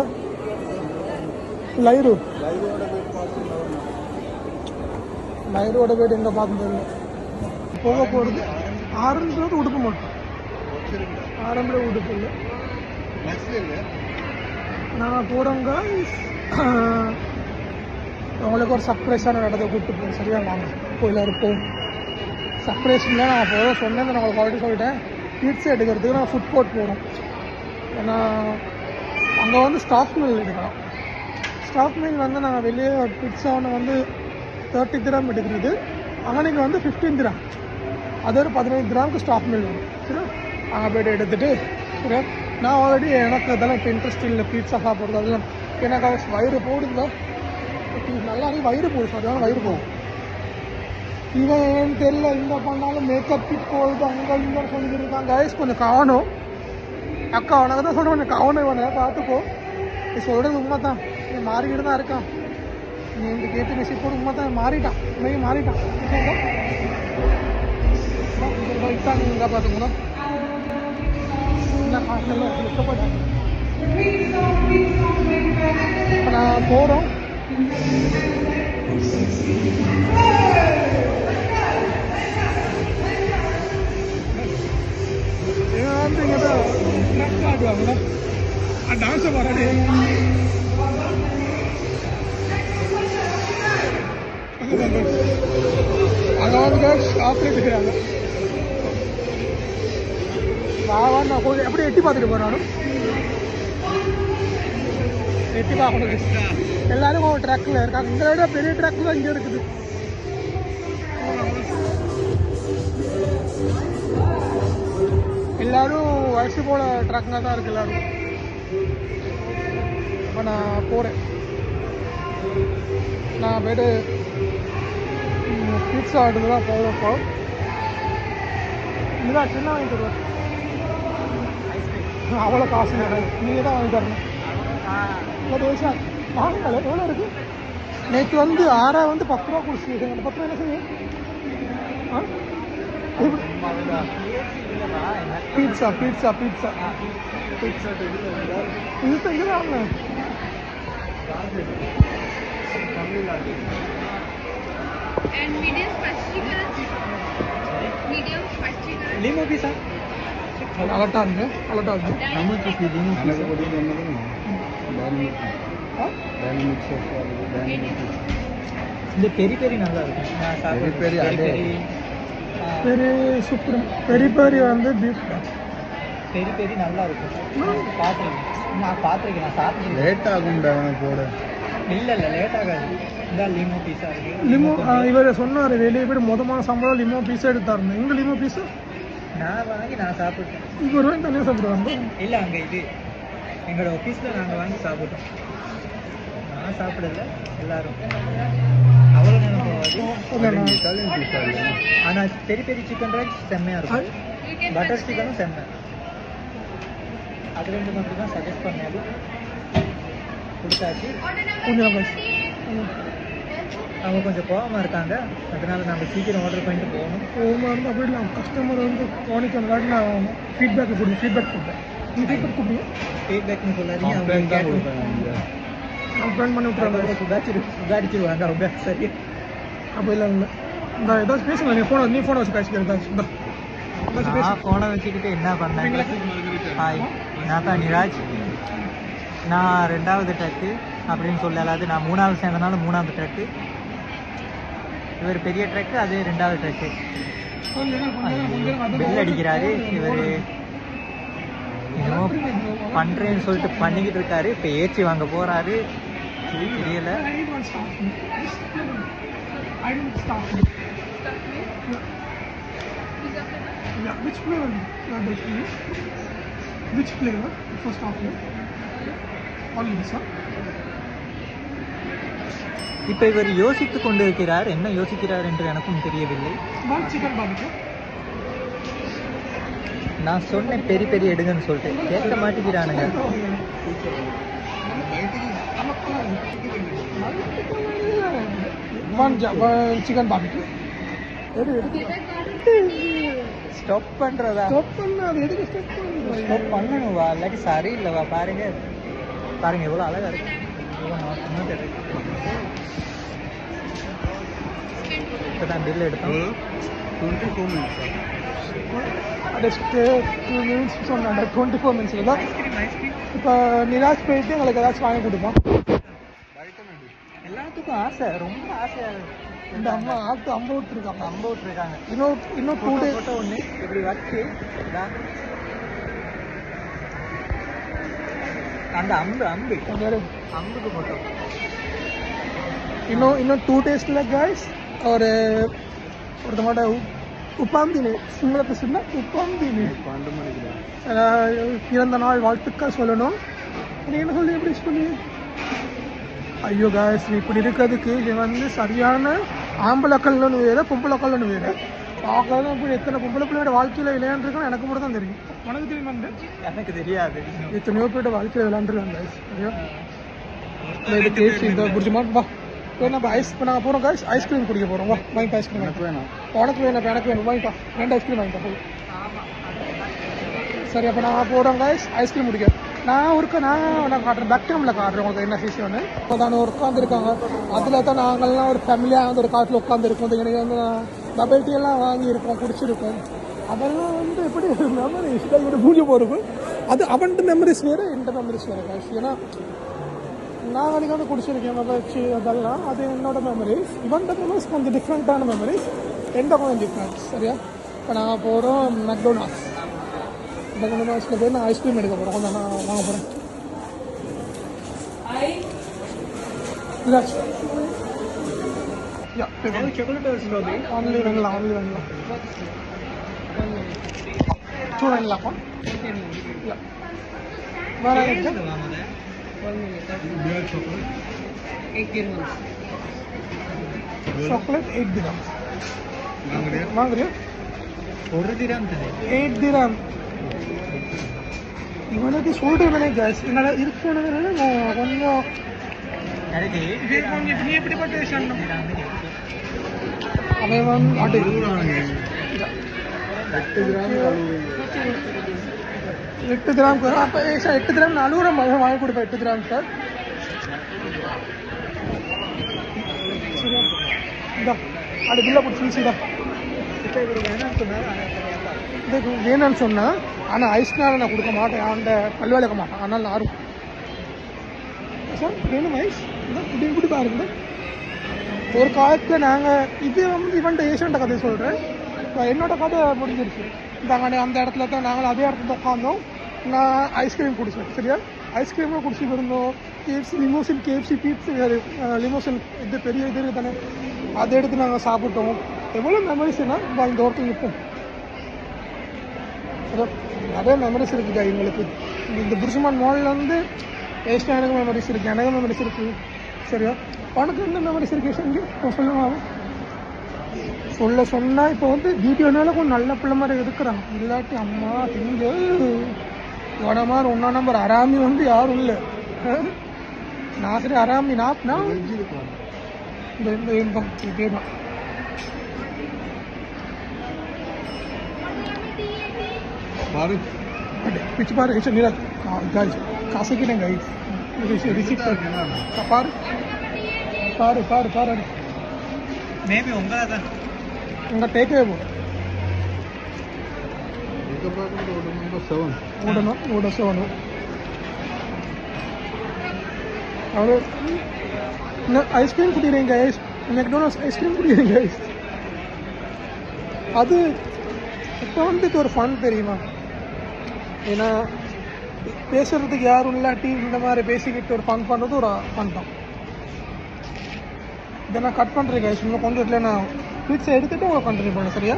லைரோட போய்ட்டு எங்கே பார்த்து போக போகிறது. ஆரம்பி உடுப்பு மட்டும். ஆரம்பி உடுப்பு இல்லை. நான் போகிறவங்க உங்களுக்கு ஒரு சர்ப்ரைஸான இடத்த கூப்பிட்டு போகிறேன். சரியா வாங்க கோயிலாக இருப்போம். சர்ப்ரைஸ்ல நான் போக சொன்னேன். நான் உங்களுக்கு ஆல்ரெடி சொல்லிட்டேன். பீட்ஸா எடுக்கிறதுக்கு நான் ஃபுட் கோர்ட் போகிறோம். ஏன்னா அங்கே வந்து ஸ்டாஃப் மீல் எடுக்கலாம். ஸ்டாஃப் மீல் வந்து நாங்கள் வெளியே பீட்ஸா ஒன்று வந்து 30 dirham எடுக்கிறது. ஆனால் நீங்கள் வந்து 15 dirham. அது ஒரு 15 dirhamக்கு ஸ்டாஃப் மீல் வரும். சரியா அங்கே போய்ட்டு எடுத்துகிட்டு சரியா நான் ஆல்ரெடி எனக்கு அதெல்லாம் இப்போ இன்ட்ரெஸ்ட் இல்லை பீட்ஸா சாப்பிட்றது. அதெல்லாம் எனக்கு வயிறு போடுங்க நல்லா வயிறு போடும். சரியான வயிறு போகும். இவன் ஏன்னு தெரியல இந்த பண்ணாலும் மேக்கப் கிட் போகுது அங்கே இங்கே சொல்லிட்டு இருக்காங்க. கைஸ் கொஞ்சம் கவனம். அக்கா உனக்கு தான் சொல்கிறேன் கொஞ்சம் கவனம். இவனை பார்த்துக்கோ. நீ சொல்கிறது உண்மை தான். நீ மாறிக்கிட்டு தான் இருக்கான். நீ இந்த கேட்டு மெசேஜ் போட உண்மை தான். மாறிட்டான். இன்னைக்கு மாறிட்டான். இங்கே பார்த்துக்கணும். இப்போ நான் போகிறோம். வந்து இங்கே தான் ஆடுவாங்களா டான்ஸை பாராடி அதாவது ஆப்ரேட் இருக்கிறாங்க. நான் கொஞ்சம் எப்படி எட்டி பார்த்துட்டு போகிறாலும் எட்டி பார்க்கணும். எல்லாரும் ஒரு ட்ரக்கில் இருக்காங்க. இந்த விட பெரிய ட்ரக் தான் இங்கே இருக்குது. எல்லாரும் வயசு போல ட்ரக்குங்க தான் இருக்கு எல்லாரும். இப்போ நான் போகிறேன். நான் போய்ட்டு பீட்சா ஆர்டர் தான் போகிறப்போ இதுதான் சின்ன வாங்கி தருவேன். அவ்வளோ காசு நீங்கள் தான் வாங்கி தரணும். ஒரு விஷயம் வாங்கல எவ்வளோ இருக்குது. நேற்று வந்து 6 வந்து 10 ரூபா குடிச்சு. அந்த 10 ரூபா என்ன செய்யும்? பீட்சா பீட்சா பீட்சா பீட்சா இதுதான் இது வாங்கினேன். And medium spicy curry. Medium spicy curry. लीमो पिसा அலட்டா இருக்கு அலட்டா இருக்கு. நமக்கு लीमो எனக்கு போட்டு வந்தது இந்த பெரி பெரி நல்லா இருக்கும். நான் சாப்பிட்டேன். பெரி அதே. பெரி சூப்பர். பெரி பெரி வந்து பீஃப் பெரி பெரி நல்லா இருக்கும். பார்த்துருக்கேன். நான் சாப்பிட்டேன். லேட் ஆகும்டா போட. இல்லை லேட் ஆகாது. இந்த லிமோ பீஸா இருக்கு. லிமோ இவர் சொன்னார் வெளியே போய் மொதமான சம்பளம் லிமோ பீஸா எடுத்தாருங்க. எங்க லிமோ பீஸா நான் வாங்கி நான் சாப்பிட்டேன். இவர் வாங்கி தனியாக சாப்பிடுவாங்க. இல்லை அங்கே இது எங்களோட ஆஃபீஸில் நாங்கள் வாங்கி சாப்பிட்டோம். நான் சாப்பிடல எல்லாரும். அவ்வளோ நேரம் போகாது. ஆனால் பெரிய பெரிய சிக்கன் ரைஸ் செம்மையாக இருக்கும். பட்டர் சிக்கனும் செம்மை. அது 2 மட்டும் தான் சஜஸ்ட் பண்ணாது. கொடுத்தாச்சு. அவங்க கொஞ்சம் கோவமாக இருக்காங்க. அதனால நம்ம சீக்கிரம் ஆர்டர் பண்ணிட்டு போகணும். கோவமாக இருந்து அப்படி இல்லை. கஸ்டமர் வந்து கவனிக்கிறதுக்காக நான் ஃபீட்பேக் கொடுப்பேன். நீ ஃபீட்பேக் கொடுப்பீங்க. ஃபீட்பேக்னு சொல்லாதீங்க. அவங்க கம்ப்ளைண்ட் பண்ணி விட்டுறாங்க. சுதாரிச்சிருவாங்க அவங்க. சரி அப்போ இல்லை இல்லை இந்த ஏதாச்சும் பேசுங்க. நீ ஃபோனை வச்சு பேசிக்கிறேன். ஏதாச்சும் நான் ஃபோனை வச்சுக்கிட்டு என்ன பண்ணேன்? ஹாய், நான் தான் நிராஜ். நான் 2வது ட்ரக்கு அப்படின்னு சொல்லலாது. நான் 3வது சேர்ந்தனால 3வது ட்ரக்கு. இவர் பெரிய ட்ரக்கு, அது 2வது ட்ரக்கு. பெல் அடிக்கிறாரு. இவர் என்னமோ பண்ணுறேன்னு சொல்லிட்டு பண்ணிக்கிட்டு இருக்காரு. இப்போ ஏற்றி வாங்க போகிறாரு. தெரியல. Which flavor? Which flavor? First off, all this, huh? இப்போ இவர் யோசித்துக் கொண்டிருக்கிறார். என்ன யோசிக்கிறார் என்று எனக்கும் தெரியவில்லை. One chicken barbecue. நான் சொன்னேன் பெரிய பெரிய எடுங்கன்னு சொல்லிட்டு கேட்க மாட்டேங்கிறானுங்க. One chicken barbecue. ஸ்டாப் பண்ணுறதா? ஸ்டாப் பண்ணா அது எதுக்கு ஸ்டாப் பண்ணுறா? ஸ்டாப் பண்ணணுவா? இல்லாட்டி சரியில்லைவா? பாருங்க பாருங்க எவ்வளோ அழகாக இருக்கு. எவ்வளோ மாற்றமாக தெரியும். இப்போ தான் பில் எடுத்தோம். 24 minutes. ஜஸ்ட் 2 minutes சொன்னாங்க. 24 minutes தான். இப்போ நிராஜ் போயிட்டு எங்களுக்கு ஏதாச்சும் வாங்கி கொடுப்போம். எல்லாத்துக்கும் ஆசை, ரொம்ப ஆசையாக இருக்கு. இந்த அம்மா ஆட்டு அம்பு விட்டுருக்காங்க. அம்ப விட்டுருக்காங்க. இன்னும் 2 days ஃபோட்டோ ஒன்று இப்படி வச்சு அந்த அம்புக்கு ஃபோட்டோ. இன்னும் 2 daysல கைஸ் ஒரு மாட்ட உப்பாந்தினி சிங்களத்தை சொன்னா உப்பாந்தினி பிறந்த நாள் வாழ்த்துக்கள் சொல்லணும். நீ என்ன சொல்லி எப்படி சொல்லி? ஐயோ காய்ஸ், இப்படி இருக்கிறதுக்கு இது வந்து சரியான ஆம்பளை கல்லன்னு வேறு பொம்பளை கல்லன்னு வேறு. பார்க்கலாம் இப்படி எத்தனை பொம்பளை பிள்ளையோட வாழ்க்கையில் விளையாண்டுருக்கோம் எனக்கு மட்டும் தான் தெரியும். உனக்கு தெரியுமா? எனக்கு தெரியாது. எத்தனையோ பேரோட வாழ்க்கையில் விளையாண்டுருக்காங்க காய்ஸ். சரியா? இது கேஸ் இதை பிடிச்சமா வா. நம்ம இப்போ நாங்கள் போகிறோம் காய்ஸ். ஐஸ்கிரீம் குடிக்க போகிறோம். வா வாங்கிட்டு ஐஸ்கிரீம் வேணும். உனக்கு வேணும் வாங்கிட்டா. 2 ஐஸ்கிரீம் வாங்கிட்டா போய். சரி அப்போ நான் போகிறோம் காய்ஸ் ஐஸ்கிரீம் குடிக்க. நான் காட்டுறேன். பேக் கேமில் காட்டுறேன் உங்களுக்கு என்ன விஷயம்னு. இப்போ தான் உட்காந்துருக்காங்க. அதில் தான் நாங்கள்லாம் ஒரு ஃபேமிலியாக வந்து ஒரு காட்டில் உட்காந்துருக்கோம். எனக்கு வந்து பபிள் டீ எல்லாம் வாங்கியிருக்கோம், குடிச்சிருக்கோம். அதெல்லாம் வந்து எப்படி மெமரிஸ் இவரு பூஜை போகிறோம். அது அவன்ட்டு மெமரிஸ் வேறு, என்கிட்ட மெமரிஸ் வேறு காய்ஸ். ஏன்னா நான் அன்றைக்கி வந்து குடிச்சிருக்கேன் வச்சு அதெல்லாம். அது என்னோட மெமரிஸ். இவன்ட்ட மெமரிஸ் கொஞ்சம் டிஃப்ரெண்ட்டான மெமரிஸ். எந்த கொஞ்சம் டிஃப்ரெண்ட்ஸ். சரியா? இப்போ நாங்கள் போகிறோம் மெக்டொனால்ட்ஸ். இந்த கொஞ்சம் மாதத்தில் போய் நான் ஐஸ்கிரீம் எடுக்க போகிறேன். கொஞ்சம் நான் வாங்க போகிறேன். chocolate or strawberry? only vanilla. Two vanilla. Yeah. Where are you? Chocolate 8 dirhams. Mangriya? 1 dirham tane. 8 dirham. இவனுக்கு சொல்றேன் guys. என்னால இருக்கணும்னால நான் கொஞ்சம் எனக்கு இது கொஞ்சம் நீ எப்படி பட்ட விஷயம் அவன் வந்து அடே 8 கிராம் 8 கிராம் அப்போ 8 கிராம் 4 ரூபா வாங்கி கொடுப்பேன். 8 கிராம் சார். சரியா இந்தா அப்படி பில்லை பிடிச்சி ஈஸிடா. இப்போ இவர் வேணாம்னு சொன்னார். இதுக்கு வேணும்னு சொன்னேன். ஆனால் ஐஸ்னால நான் கொடுக்க மாட்டேன். அவன்கிட்ட பல் விளக்க மாட்டேன். அதனால நாரும் சார் வேணும் ஐஸ். இந்த இப்படி பாருங்க. ஒரு காலத்தில் நாங்கள் இது வந்து இவன்ட்ட ஏஷியன்ட்ட கதை சொல்கிறேன். என்னோட கதை முடிஞ்சிருச்சு. இந்த அந்த இடத்துல தான் நாங்கள் அதே இடத்துல உட்காந்தோம். நான் ஐஸ்கிரீம் குடிச்சேன். சரியா ஐஸ்கிரீமாக குடிச்சிட்டு இருந்தோம். KFC limousine KFC beats limousine இது பெரிய இது தானே அதை எடுத்து நாங்கள் சாப்பிட்டோம். எவ்வளோ மெமரிஸ்னா இந்த ஒருத்தர் நிற்போம். நிறைய மெமரிஸ் இருக்குதா எங்களுக்கு. இந்த புருஷமான் மாலில் வந்து ஏஷ்டா எனக்கு மெமரிஸ் இருக்குது. எனக்கு மெமரிஸ் இருக்குது. சரியா உனக்கு என்ன மெமரிஸ் இருக்கு இங்கே சொல்லுங்க. சொல்ல சொன்னால் இப்போ வந்து வீடியோனால கொஞ்சம் நல்ல பிள்ளை மாதிரி இருக்கிறான். இல்லாட்டி அம்மா திங்க இவன மாதிரி 1 நம்பர் அராமி வந்து யாரும் இல்லை. நான் சரி அராமி நான் இந்த இன்பம் இதே தான். பாரு பிச்சு பாரு நீரா காசுக்கிட்டேன் கைஸ் ரிசீப்ட் பாரு பாரு பாரு பாரு மேபி உங்களா தான் உங்கள் டேக்கே போ நம்பர் 7 ஓட 7 அவரு ஐஸ்கிரீம் குடிக்கிறீங்க கைஸ். மெக்டோனல்ட்ஸ் ஐஸ்கிரீம் குடிக்கிறீங்க கைஸ். அது இப்போ வந்து ஒரு ஃபன் தெரியுமா. ஏன்னா பேசுறதுக்கு யாரும் இல்லாட்டி இந்த மாதிரி பேசிக்கிட்டு ஒரு ஃபன் பண்ணுறது ஒரு ஃபன் தான். இதை நான் கட் பண்ணுறேன் கைஸ். இன்னும் கொஞ்சம் இதில் நான் பீட்ஸை எடுத்துகிட்டு உங்களை கண்டினியூ பண்ணேன். சரியா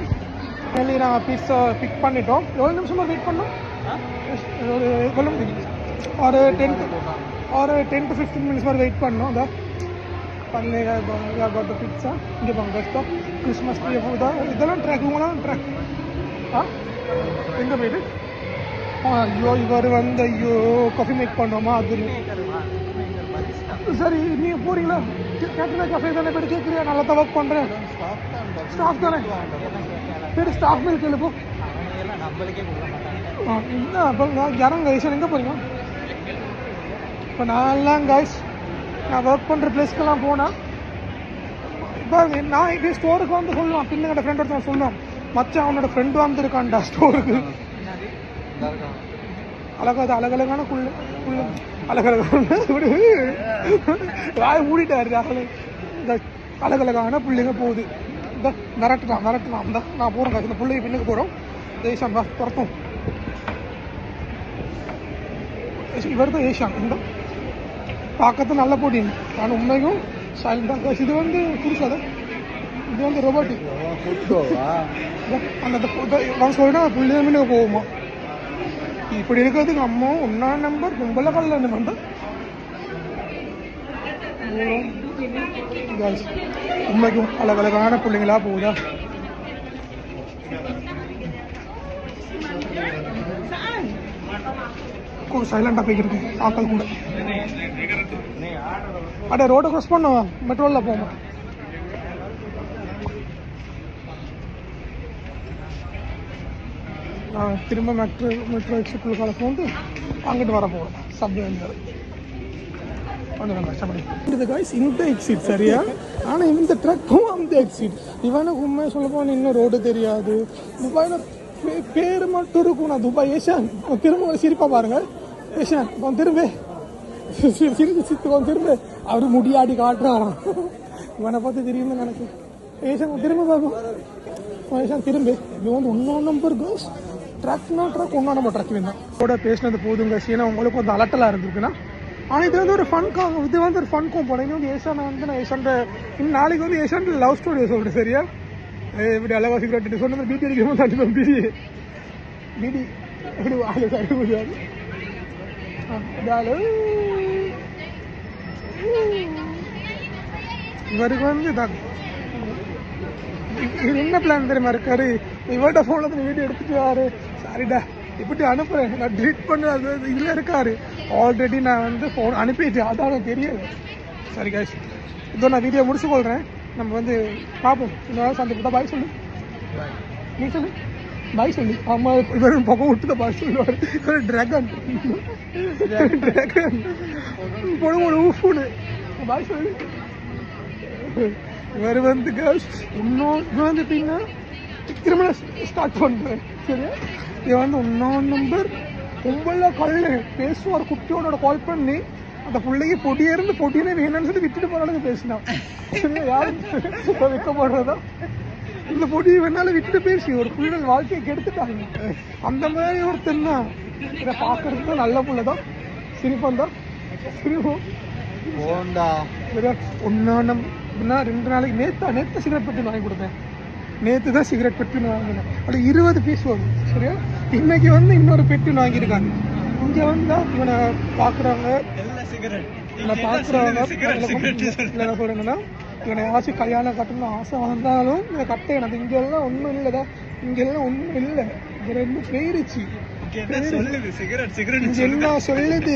வெளியே நான் பீட்ஸை பிக் பண்ணிட்டோம். எவ்வளோ நிமிஷமாக வெயிட் பண்ணோம்? ஒரு எவ்வளோ ஒரு 10 to 15 minutes மாதிரி வெயிட் பண்ணோம். அதான் பண்ணி பீட்ஸா இங்கே பாங்க கஷ்டம். கிறிஸ்மஸ் ட்ரீ இதெல்லாம் ட்ராக் இவங்களாம் ட்ராக் எங்கே போயிட்டு ஐயோ இவர் வந்து ஐயோ காஃபி மேக் பண்ணோமா அது சரி. நீங்கள் போகிறீங்களா கேட்டரிங் காஃபே தானே போய்ட்டு கேட்குறியா? நல்லா தான் ஒர்க் பண்ணுறேன். ஸ்டாஃப் தானே போய்ட்டு ஸ்டாஃப் மேல் கேளு போ. இல்லை அப்போ யாரும் கைஸ் எங்கே போகிறீங்க? இப்போ நான்லாம் கைஸ் நான் ஒர்க் பண்ணுற பிளேஸ்க்கெல்லாம் போனால் இப்போ நான் இப்படி ஸ்டோருக்கு வந்து சொல்லுவான். பின்னுங்கிட்ட ஃப்ரெண்ட் ஒருத்தன் சொல்லுவான் மச்சான் அவனோட ஃப்ரெண்டு வந்துருக்கான்டா ஸ்டோருக்கு. அழகழகான குள்ள அழகழகான வாய மூடிட்டாரு. இந்த அழகழகான பிள்ளைங்க போகுது. இந்த மிரட்டுறான் இந்த நான் போகிறேன். இந்த பிள்ளைங்க பின்னுக்கு போகிறோம். ஏஷான் வா துரத்தும். இவர் தான் ஏஷான். இந்த பார்க்கறது நல்ல போட்டி. நான் உண்மையும் சைலண்டாக இது வந்து புதுசாக இது வந்து ரோபோட்டிக் அந்த சொல்லினா பிள்ளைங்க பின்னுக்கு போகுமா. இப்படி இருக்கிறதுக்கு அம்மா 1 நம்பர் கும்பல கல்ல வந்து உண்மைக்கும் அழகழகான பிள்ளைங்களா போகுதா. சைலண்டாக போய்க்கிருக்கு ஆக்கள் கூட. அட ரோடை க்ராஸ் பண்ணுவோம் மெட்ரோவில் போவோம். திரும்ப மெட்ரோ எக்ஸிட் காலத்தில் வந்து அங்கிட்டு வர போகிறோம். சப்வே வந்து கைஸ் இந்த எக்ஸிட் சரியா. ஆனால் இந்த ட்ரக்கும் அந்த எக்ஸிட் இவனுக்கு உண்மையை சொல்ல போனால் இன்னும் ரோடு தெரியாது. துபாயில் பேர் மட்டும் இருக்கும். நான் துபாய் ஏஷான் திரும்ப சிரிப்பா பாருங்க. ஏஷான் திரும்ப திரும்ப அவரு முடியாடி காட்டுறாராம். இவனை பார்த்து தெரியும்னு நினைக்கிறேன். ஏஷான் திரும்ப பார்ப்போம். ஏஷான் திரும்ப இது வந்து 1 நம்பர் கேர்ள்ஸ் ட்ரக்னா ட்ரக் ஒன்றா நம்ம ட்ரக் வேணும் கூட பேசினது போதுங்க ஏன்னா உங்களுக்கு வந்து அலட்டலாக இருந்திருக்குன்னா ஆனால் இது வந்து ஒரு ஃபன்காக இது வந்து ஒரு ஃபன்க்கும் போனேன் இன்னும் வந்து ஏஷானை வந்து நான் ஏஷான் இன்னும் நாளைக்கு வந்து ஏஷான் லவ் ஸ்டோரி சொல்கிறேன் சரியா இப்படி அழகா சிகரெட் சொன்னது பிடி அடிக்கும் தாண்டி பிடி பிடி இப்படி வாழ சரி முடியாது இவருக்கு வந்து இது என்ன பிளான் தெரியுமா இருக்காரு இவர்கிட்ட ஃபோனில் வந்து வீடியோ எடுத்துட்டு வாரு சரிடா இப்படி அனுப்புறேன் நான் ட்ரீட் பண்ண அது இதில் இருக்காரு ஆல்ரெடி நான் வந்து ஃபோன் அனுப்பிட்டேன் அதான் எனக்கு தெரியல சரி கைஸ் இதோ நான் வீடியோ முடிச்சு கொள்கிறேன் நம்ம வந்து பார்ப்போம் இன்னொரு சந்திப்பா பாய் சொல்லு நீ சொல்லு பாய் சொல்லு அம்மா இவர் பக்கம் விட்டுத பாய் சொல்லுவார் ட்ராகன் ட்ராகன் ஒரு ஊஃபுன்னு பாய் சொல்லு இவர் வந்து கேர்ள்ஸ் இன்னும் இவன் வந்து எப்படின்னா திரும்ப ஸ்டார்ட் பண்ணுறேன் சரியா இவன் வந்து இன்னொரு நம்பர் கும்பல கல்லு பேசுவார் குட்டியோட கால் பண்ணி அந்த பிள்ளைக்கு பொடியிருந்து பொடியிலே வேணும்னு சொல்லி விட்டுட்டு போறாலும் பேசினான் சரியா யாரும் வைக்கப்படுறதா இந்த பொடி வேணாலும் விட்டுட்டு பேசி ஒரு பிள்ளை வாழ்க்கையை கெடுத்துட்டாங்க அந்த மாதிரி ஒருத்தன் தான் இதை பார்க்கறதுக்கு நல்ல பிள்ளைதான் சிரிப்பம் தான் சிரிப்போம் ஒன்னாம் 2 நாளைக்கு நேற்று சிகரெட் பெட்டி வாங்கி கொடுத்தேன் நேற்று தான் சிகரெட் பெட்டி வாங்கினேன் அது 20 பீஸ் வரும் சரியா இன்னைக்கு வந்து இன்னொரு பெட்டி வாங்கியிருக்காங்க இங்கே வந்தா இவனை பார்க்குறாங்க இவனை பார்க்குறவங்க என்ன சொல்றேங்கன்னா இவனை ஆசை கல்யாணம் கட்டணும் ஆசை வந்தாலும் இதை கட்ட எனக்கு இங்கெல்லாம் ஒன்றும் இல்லைதா இங்கெல்லாம் ஒன்றும் இல்லை இங்கே ரெண்டு போயிருச்சு என்ன சொல்லுது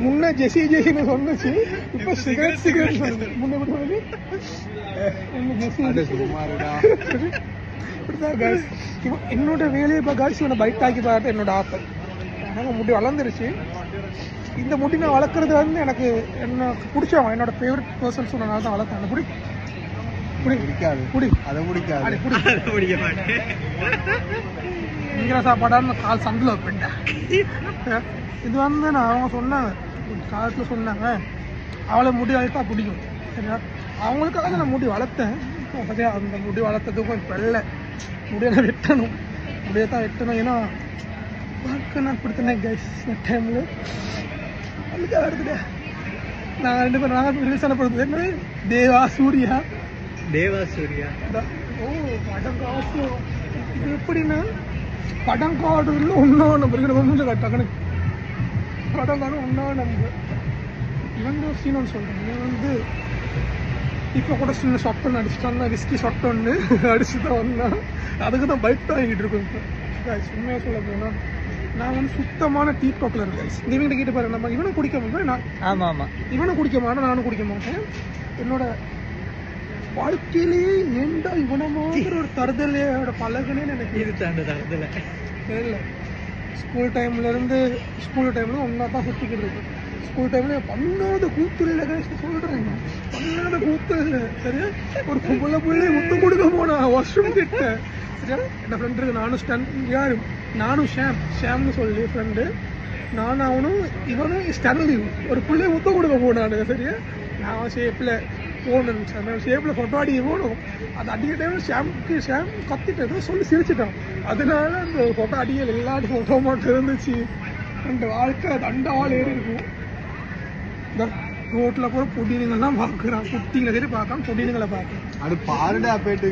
முன்ன ஜெசின்னு சொன்னுச்சு இப்ப சிகரெட் சொல்லுது முன்ன வந்து என்னோட வேலையை இப்ப காய்ச்சி இவனை பைட் ஆக்கி பார்த்து என்னோட ஆசை எனக்கு முடி வளர்ந்துருச்சு இந்த முடி நான் வளர்க்குறது வந்து எனக்கு பிடிச்சவன் என்னோட ஃபேவரட் பர்சன் சொன்னனால தான் வளர்த்தேன் பிடிக்கிற சாப்பாடான்னு கால் சந்தில் வைப்பேன்டா இது வந்து நான் அவங்க சொன்னாங்க காலத்தில் சொன்னாங்க அவளை முடி வளர்த்தா பிடிக்கும் சரியா அவங்களுக்காக நான் முடி வளர்த்தேன் சரியா அந்த முடி வளர்த்ததுக்கும் கொஞ்சம் வெள்ளை முடியை நான் வெட்டணும் முடியை தான் வெட்டணும் ஏன்னா பார்க்க நான் கொடுத்தேன் கைஸ் டைமில் அதுக்காக வருதுடா நாங்கள் 2 பேரும் நாங்கள் ரிலீஸ் அனுப்புறது என்ன தேவா சூர்யா ஓ படங்காசு இது எப்படின்னா படங்காடுல ஒன்றாம் நம்பர் வந்து டக்குனு படங்காடு 1ஆம் நம்பர் இவன் சீனோன்னு சொல்கிறேன் இவன் வந்து இப்போ கூட சின்ன ஷாட் ஒன்று அடிச்சுட்டான் விஸ்கி ஷாட் ஒன்று அடிச்சு தான் வந்தான் அதுக்கு தான் பைக் வாங்கிட்டு இருக்கோம் இப்போ உண்மையாக சொல்ல போனால் நான் வந்து சுத்தமான டீ டாக்ல இருக்கேன் இவங்கிட்ட கேட்டு பாரு நம்ம இவனை குடிக்க மாட்டேன் நான் இவனை குடிக்க மாட்டேன் நானும் குடிக்க மாட்டேன் என்னோட வாழ்க்கையிலேயே ஏண்டா இவனை மாதிரி ஒரு தருதலையோட பழகுனேன்னு எனக்கு தெரியல ஸ்கூல் டைம்ல ஒன்னா தான் சுற்றிக்கிட்டு இருக்கு ஸ்கூல் டைம்ல பண்ணாத கூத்து இல்லை சொல்றேன் பண்ணாத கூத்து இல்லை சரியா ஒரு பிள்ளை முத்து கொடுக்க போனா வாஷ்ரூம் கிட்ட சரியா என் ஃப்ரெண்ட் இருக்கு நானும் ஷாம்னு சொல்லி ஃப்ரெண்டு நானும் அவனும் இவனும் ஸ்டன்லி ஒரு பிள்ளைய முத்த கொடுக்க போனானு சரியா நான் ஷேப்பில் போகணும் அந்த ஷேப்பில் ஃபோட்டோ அடிக்க போகணும் அது அடிக்க டைமில் ஷாம் கத்திட்டு சொல்லி சிரிச்சிட்டான் அதனால அந்த ஃபோட்டோ அடிக்கல எல்லாரும் ஃபோட்டோ மட்டும் இருந்துச்சு அந்த வாழ்க்கை தண்டவாள் ஏறி இருக்கும் ரோட்டில் கூட பொடினங்கள்லாம் பார்க்குறான் குட்டிங்களை சரி பார்க்காம பொடினங்களை பார்க்கலாம் அது பாருடா போயிட்டு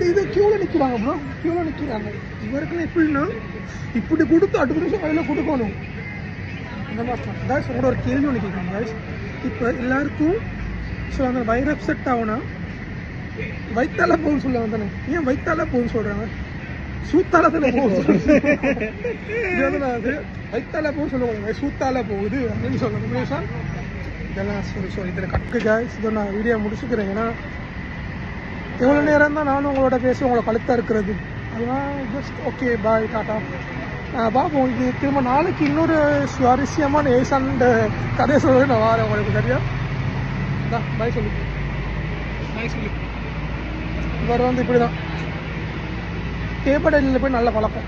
இது கியூவில் நிற்கிறாங்க ப்ரோ கியூவில் நிற்கிறாங்க இவருக்குன்னு எப்படின்னா இப்படி கொடுத்து அடுத்த நிமிஷம் கையில் கொடுக்கணும் அந்த மாதிரி தான் உங்களோட ஒரு கேள்வி ஒன்று கேட்குறேன் guys இப்போ எல்லாருக்கும் ஸோ அந்த வயிறு அப்செட் ஆகுனா வயிற்றால போகுன்னு சொல்ல வந்தானே ஏன் வயிற்றால போகுன்னு சொல்கிறாங்க சூத்தால தானே போகுது இது வந்து நான் அது வயிற்றால போகுன்னு சொல்லுவாங்க சூத்தால போகுது அப்படின்னு சொல்லணும் சார் இதெல்லாம் ஸோ இதில் கட்டு guys இதை நான் வீடியோ முடிச்சுக்கிறேன் ஏன்னா எவ்வளோ நேரம் தான் நானும் உங்களோட பேசி உங்களை கழுத்தாக இருக்கிறது அதெல்லாம் ஜஸ்ட் ஓகே பாய் டாட்டா பார்ப்போம் இது திரும்ப நாளைக்கு இன்னொரு சுவாரஸ்யமான ஏசாண்ட் கதையை சொல்ல நான் வரேன் உங்களுக்கு சரியா பாய் சொல்லு இவர் வந்து இப்படி தான் டேப்படையில் போய் நல்ல பழக்கம்